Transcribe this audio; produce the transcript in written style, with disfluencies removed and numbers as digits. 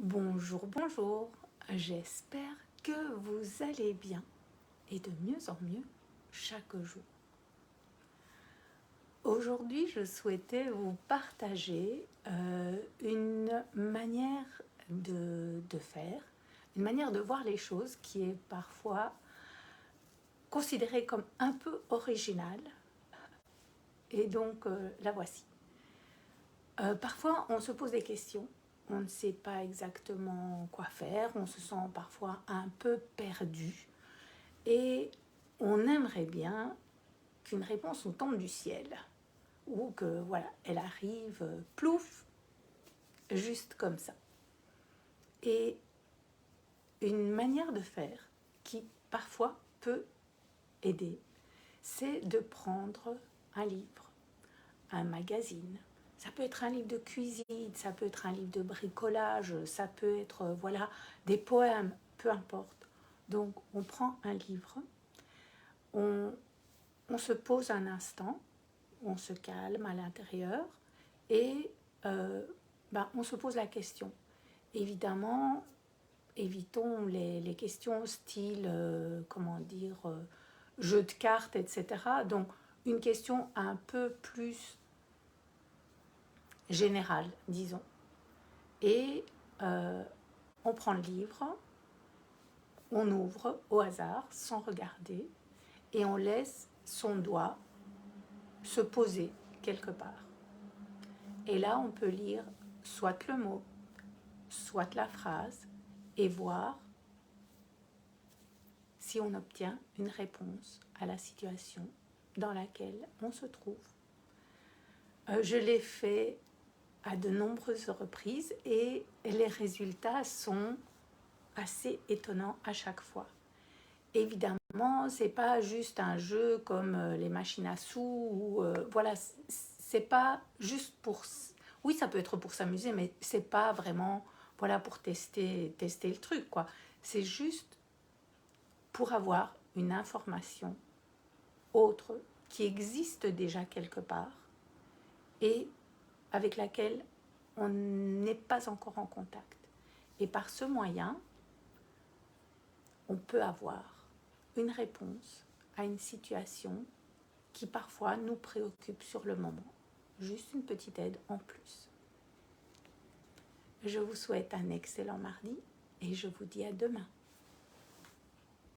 Bonjour, bonjour, j'espère que vous allez bien et de mieux en mieux chaque jour. Aujourd'hui, je souhaitais vous partager une manière de faire, une manière de voir les choses qui est parfois considérée comme un peu originale. Et donc, la voici. Parfois, on se pose des questions. On ne sait pas exactement quoi faire, on se sent parfois un peu perdu et on aimerait bien qu'une réponse nous tombe du ciel ou que voilà, elle arrive plouf, juste comme ça. Et une manière de faire qui parfois peut aider, c'est de prendre un livre, un magazine. Ça peut être un livre de cuisine, ça peut être un livre de bricolage, ça peut être voilà, des poèmes, peu importe. Donc on prend un livre, on se pose un instant, on se calme à l'intérieur et on se pose la question. Évidemment, évitons les questions style, jeu de cartes, etc. Donc une question un peu plus générale, disons. Et on prend le livre, on ouvre au hasard, sans regarder, et on laisse son doigt se poser quelque part. Et là, on peut lire soit le mot, soit la phrase, et voir si on obtient une réponse à la situation dans laquelle on se trouve. Je l'ai fait à de nombreuses reprises et les résultats sont assez étonnants à chaque fois. Évidemment, c'est pas juste un jeu comme les machines à sous ou voilà, c'est pas juste pour. Oui, ça peut être pour s'amuser, mais c'est pas vraiment voilà pour tester le truc quoi. C'est juste pour avoir une information autre qui existe déjà quelque part et avec laquelle on n'est pas encore en contact. Et par ce moyen, on peut avoir une réponse à une situation qui parfois nous préoccupe sur le moment. Juste une petite aide en plus. Je vous souhaite un excellent mardi et je vous dis à demain.